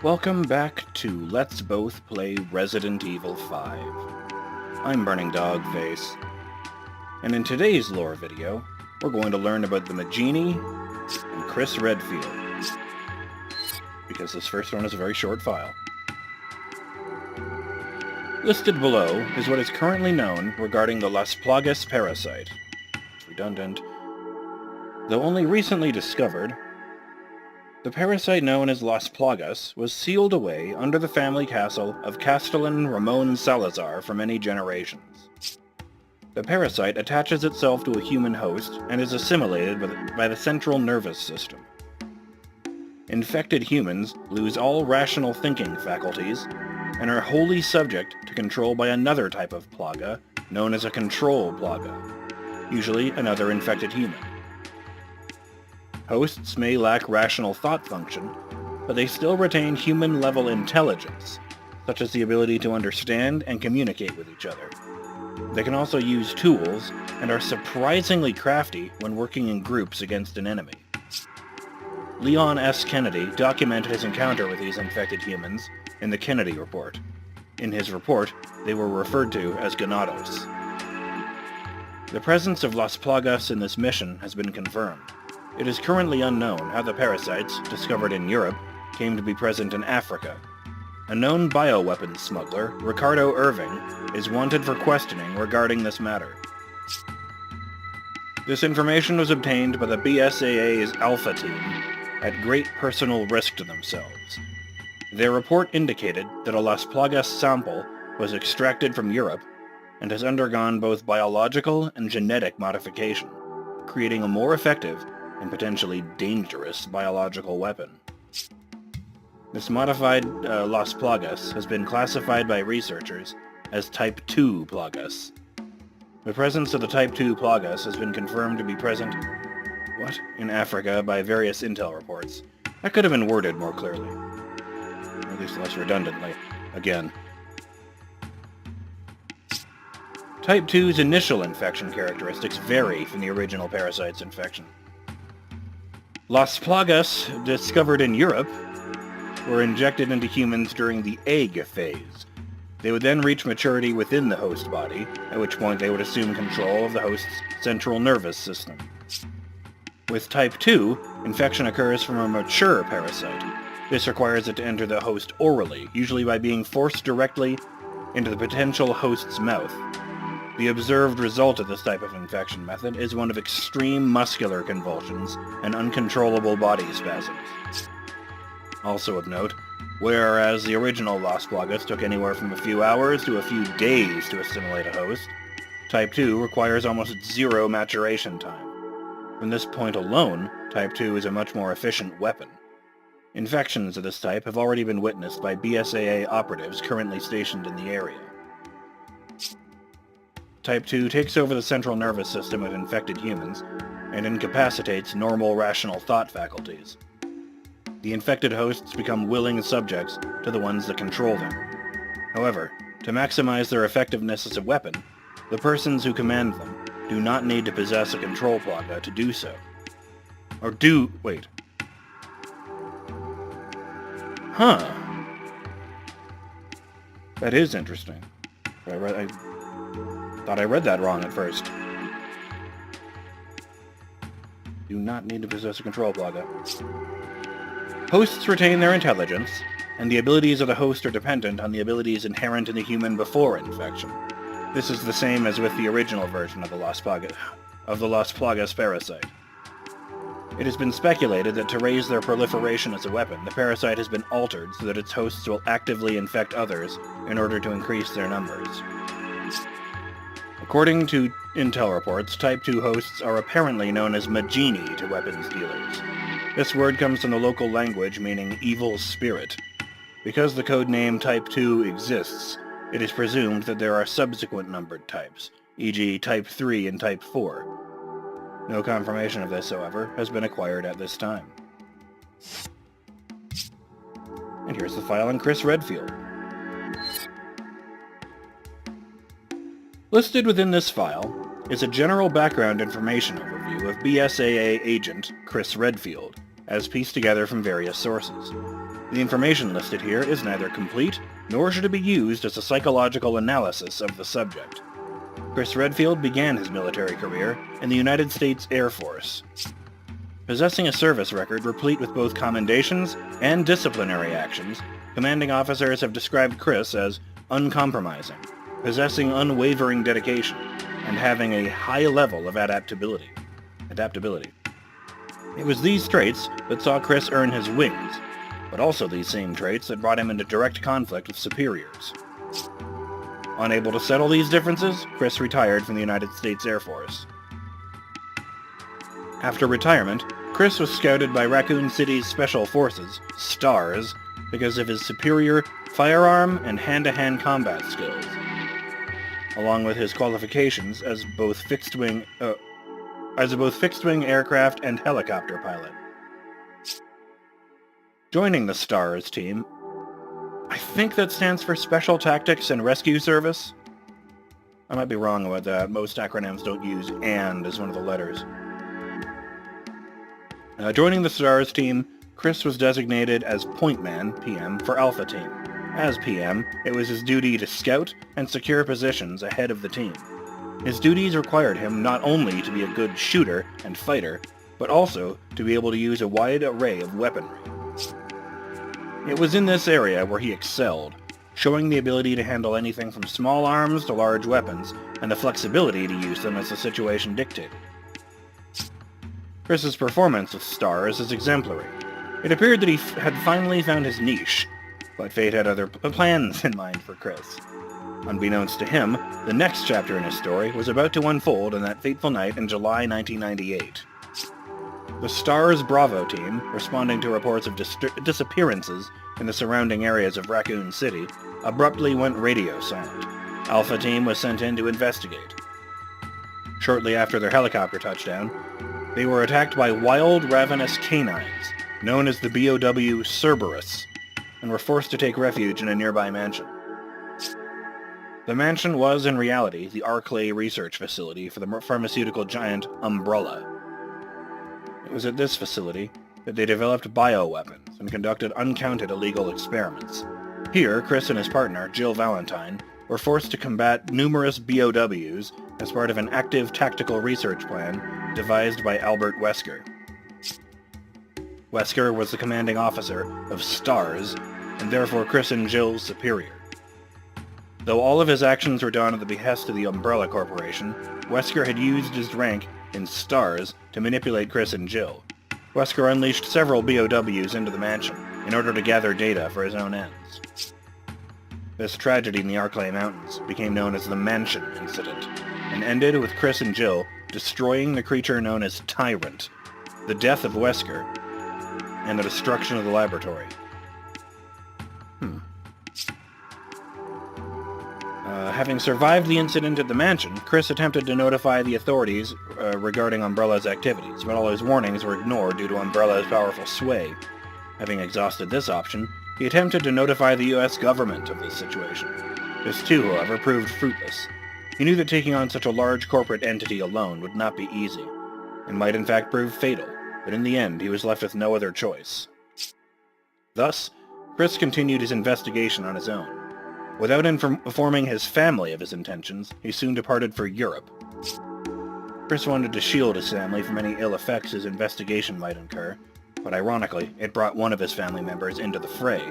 Welcome back to Let's Both Play Resident Evil 5. I'm BurningDogFace, and in today's lore video, we're going to learn about the Majini and Chris Redfield, because this first one is a very short file. Listed below is what is currently known regarding the Las Plagas parasite. It's redundant. Though only recently discovered, the parasite known as Las Plagas was sealed away under the family castle of Castellan Ramon Salazar for many generations. The parasite attaches itself to a human host and is assimilated by the central nervous system. Infected humans lose all rational thinking faculties and are wholly subject to control by another type of plaga known as a control plaga, usually another infected human. Hosts may lack rational thought function, but they still retain human-level intelligence, such as the ability to understand and communicate with each other. They can also use tools, and are surprisingly crafty when working in groups against an enemy. Leon S. Kennedy documented his encounter with these infected humans in the Kennedy Report. In his report, they were referred to as Ganados. The presence of Las Plagas in this mission has been confirmed. It is currently unknown how the parasites, discovered in Europe, came to be present in Africa. A known bioweapons smuggler, Ricardo Irving, is wanted for questioning regarding this matter. This information was obtained by the BSAA's Alpha team at great personal risk to themselves. Their report indicated that a Las Plagas sample was extracted from Europe and has undergone both biological and genetic modification, creating a more effective and potentially dangerous biological weapon. This modified Las Plagas has been classified by researchers as Type 2 Plagas. The presence of the Type 2 Plagas has been confirmed to be present in Africa by various intel reports. That could have been worded more clearly. Or at least less redundantly. Again. Type 2's initial infection characteristics vary from the original parasite's infection. Las Plagas, discovered in Europe, were injected into humans during the egg phase. They would then reach maturity within the host body, at which point they would assume control of the host's central nervous system. With Type 2, infection occurs from a mature parasite. This requires it to enter the host orally, usually by being forced directly into the potential host's mouth. The observed result of this type of infection method is one of extreme muscular convulsions and uncontrollable body spasms. Also of note, whereas the original Las Plagas took anywhere from a few hours to a few days to assimilate a host, Type 2 requires almost zero maturation time. From this point alone, Type 2 is a much more efficient weapon. Infections of this type have already been witnessed by BSAA operatives currently stationed in the area. Type 2 takes over the central nervous system of infected humans and incapacitates normal rational thought faculties. The infected hosts become willing subjects to the ones that control them. However, to maximize their effectiveness as a weapon, the persons who command them do not need to possess a control plaga to do so. That is interesting. I thought I read that wrong at first. Do not need to possess a control plaga. Hosts retain their intelligence, and the abilities of the host are dependent on the abilities inherent in the human before infection. This is the same as with the original version of the Las Plagas parasite. It has been speculated that to raise their proliferation as a weapon, the parasite has been altered so that its hosts will actively infect others in order to increase their numbers. According to intel reports, Type 2 hosts are apparently known as Majini to weapons dealers. This word comes from the local language meaning evil spirit. Because the codename Type 2 exists, it is presumed that there are subsequent numbered types, e.g. Type 3 and Type 4. No confirmation of this, however, has been acquired at this time. And here's the file on Chris Redfield. Listed within this file is a general background information overview of BSAA agent Chris Redfield, as pieced together from various sources. The information listed here is neither complete, nor should it be used as a psychological analysis of the subject. Chris Redfield began his military career in the United States Air Force, possessing a service record replete with both commendations and disciplinary actions. Commanding officers have described Chris as uncompromising, possessing unwavering dedication, and having a high level of adaptability. It was these traits that saw Chris earn his wings, but also these same traits that brought him into direct conflict with superiors. Unable to settle these differences, Chris retired from the United States Air Force. After retirement, Chris was scouted by Raccoon City's Special Forces, STARS, because of his superior firearm and hand-to-hand combat skills, along with his qualifications as both fixed-wing aircraft and helicopter pilot. Joining the STARS team, I think that stands for Special Tactics and Rescue Service. I might be wrong about that. Most acronyms don't use "and" as one of the letters. Joining the STARS team, Chris was designated as Point Man, PM, for Alpha Team. As PM, it was his duty to scout and secure positions ahead of the team. His duties required him not only to be a good shooter and fighter, but also to be able to use a wide array of weaponry. It was in this area where he excelled, showing the ability to handle anything from small arms to large weapons, and the flexibility to use them as the situation dictated. Chris's performance with STARS is exemplary. It appeared that he had finally found his niche, but fate had other plans in mind for Chris. Unbeknownst to him, the next chapter in his story was about to unfold on that fateful night in July 1998. The STARS Bravo team, responding to reports of disappearances in the surrounding areas of Raccoon City, abruptly went radio silent. Alpha team was sent in to investigate. Shortly after their helicopter touchdown, they were attacked by wild, ravenous canines, known as the BOW Cerberus, and were forced to take refuge in a nearby mansion. The mansion was, in reality, the Arclay research facility for the pharmaceutical giant Umbrella. It was at this facility that they developed bioweapons and conducted uncounted illegal experiments. Here, Chris and his partner, Jill Valentine, were forced to combat numerous BOWs as part of an active tactical research plan devised by Albert Wesker. Wesker was the commanding officer of STARS, and therefore Chris and Jill's superior. Though all of his actions were done at the behest of the Umbrella Corporation, Wesker had used his rank in STARS to manipulate Chris and Jill. Wesker unleashed several BOWs into the mansion in order to gather data for his own ends. This tragedy in the Arclay Mountains became known as the Mansion Incident, and ended with Chris and Jill destroying the creature known as Tyrant, the death of Wesker, and the destruction of the laboratory. Having survived the incident at the mansion, Chris attempted to notify the authorities regarding Umbrella's activities, but all his warnings were ignored due to Umbrella's powerful sway. Having exhausted this option, he attempted to notify the US government of the situation. This too, however, proved fruitless. He knew that taking on such a large corporate entity alone would not be easy, and might in fact prove fatal, but in the end he was left with no other choice. Thus, Chris continued his investigation on his own. Without informing his family of his intentions, he soon departed for Europe. Chris wanted to shield his family from any ill effects his investigation might incur, but ironically, it brought one of his family members into the fray.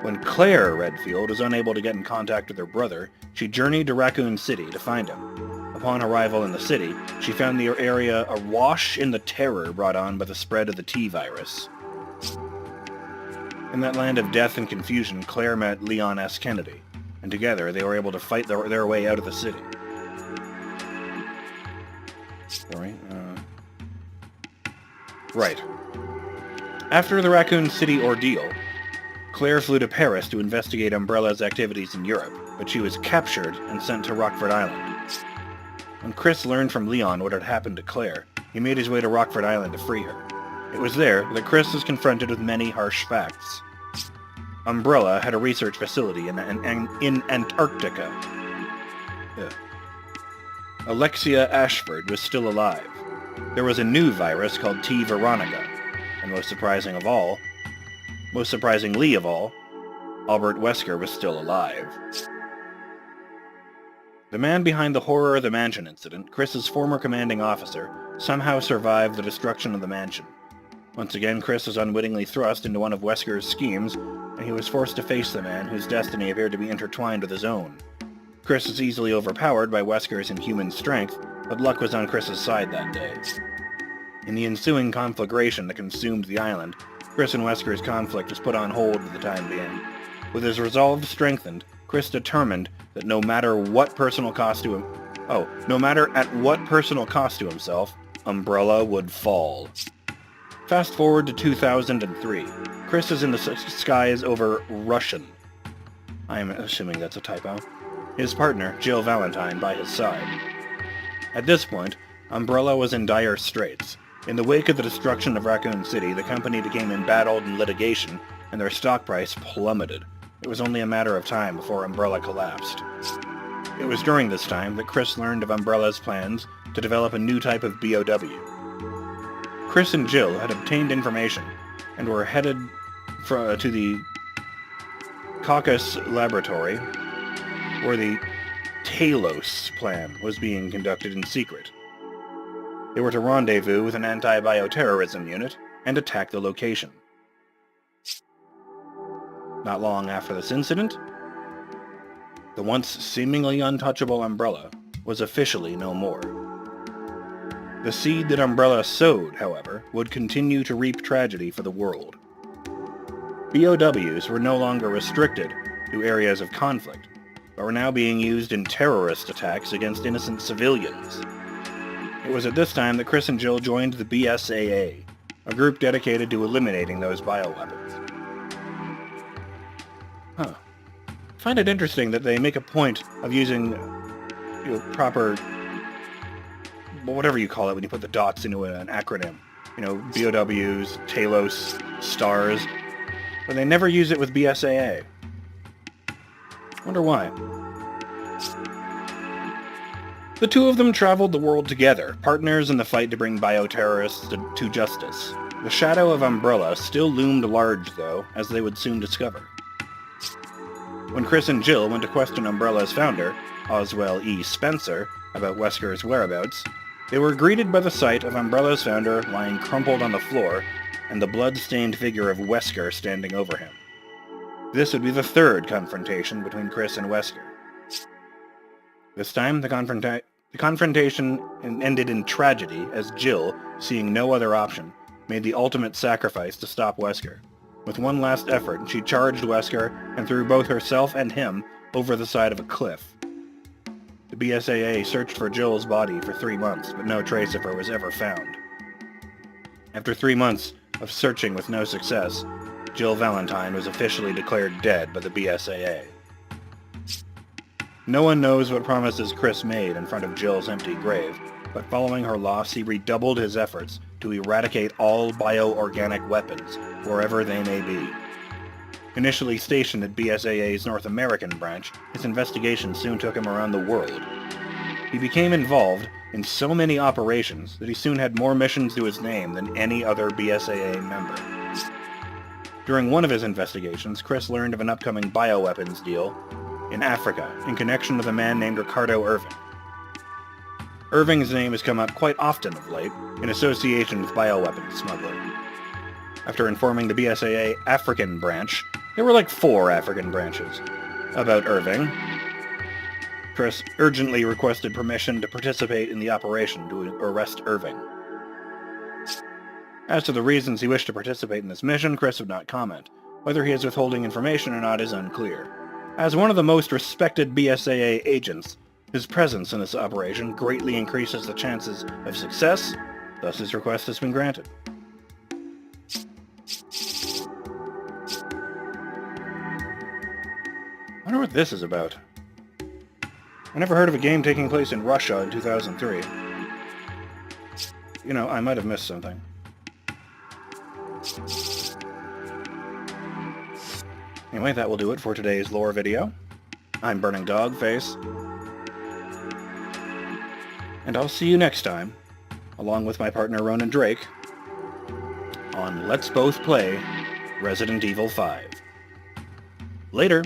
When Claire Redfield was unable to get in contact with her brother, she journeyed to Raccoon City to find him. Upon arrival in the city, she found the area awash in the terror brought on by the spread of the T-virus. In that land of death and confusion, Claire met Leon S. Kennedy, and together they were able to fight their way out of the city. Right. After the Raccoon City ordeal, Claire flew to Paris to investigate Umbrella's activities in Europe, but she was captured and sent to Rockford Island. When Chris learned from Leon what had happened to Claire, he made his way to Rockford Island to free her. It was there that Chris was confronted with many harsh facts. Umbrella had a research facility in Antarctica. Alexia Ashford was still alive. There was a new virus called T. Veronica, and most surprising of all, most surprisingly of all, Albert Wesker was still alive. The man behind the horror of the mansion incident, Chris's former commanding officer, somehow survived the destruction of the mansion. Once again, Chris was unwittingly thrust into one of Wesker's schemes, and he was forced to face the man whose destiny appeared to be intertwined with his own. Chris was easily overpowered by Wesker's inhuman strength, but luck was on Chris's side that day. In the ensuing conflagration that consumed the island, Chris and Wesker's conflict was put on hold for the time being. With his resolve strengthened, Chris determined that no matter at what personal cost to himself, Umbrella would fall. Fast forward to 2003. Chris is in the skies over Russian. I am assuming that's a typo. His partner, Jill Valentine, by his side. At this point, Umbrella was in dire straits. In the wake of the destruction of Raccoon City, the company became embattled in litigation, and their stock price plummeted. It was only a matter of time before Umbrella collapsed. It was during this time that Chris learned of Umbrella's plans to develop a new type of BOW. Chris and Jill had obtained information and were headed to the Caucasus laboratory where the Talos plan was being conducted in secret. They were to rendezvous with an anti-bioterrorism unit and attack the location. Not long after this incident, the once seemingly untouchable Umbrella was officially no more. The seed that Umbrella sowed, however, would continue to reap tragedy for the world. BOWs were no longer restricted to areas of conflict, but were now being used in terrorist attacks against innocent civilians. It was at this time that Chris and Jill joined the BSAA, a group dedicated to eliminating those bioweapons. I find it interesting that they make a point of using proper, whatever you call it when you put the dots into an acronym. BOWs, Talos, STARS, but they never use it with BSAA. Wonder why. The two of them traveled the world together, partners in the fight to bring bioterrorists to justice. The shadow of Umbrella still loomed large, though, as they would soon discover. When Chris and Jill went to question Umbrella's founder, Oswell E. Spencer, about Wesker's whereabouts, they were greeted by the sight of Umbrella's founder lying crumpled on the floor and the blood-stained figure of Wesker standing over him. This would be the third confrontation between Chris and Wesker. This time, the confrontation ended in tragedy as Jill, seeing no other option, made the ultimate sacrifice to stop Wesker. With one last effort, she charged Wesker and threw both herself and him over the side of a cliff. The BSAA searched for Jill's body for 3 months, but no trace of her was ever found. After 3 months of searching with no success, Jill Valentine was officially declared dead by the BSAA. No one knows what promises Chris made in front of Jill's empty grave, but following her loss, he redoubled his efforts to eradicate all bioorganic weapons, wherever they may be. Initially stationed at BSAA's North American branch, his investigation soon took him around the world. He became involved in so many operations that he soon had more missions to his name than any other BSAA member. During one of his investigations, Chris learned of an upcoming bioweapons deal in Africa in connection with a man named Ricardo Irving. Irving's name has come up quite often of late in association with bioweapons smuggling. After informing the BSAA African branch, there were like 4 African branches, about Irving, Chris urgently requested permission to participate in the operation to arrest Irving. As to the reasons he wished to participate in this mission, Chris would not comment. Whether he is withholding information or not is unclear. As one of the most respected BSAA agents, his presence in this operation greatly increases the chances of success, thus his request has been granted. I wonder what this is about. I never heard of a game taking place in Russia in 2003. I might have missed something. Anyway, that will do it for today's lore video. I'm BurningDogFace. And I'll see you next time, along with my partner Ronan Drake, on Let's Both Play Resident Evil 5. Later.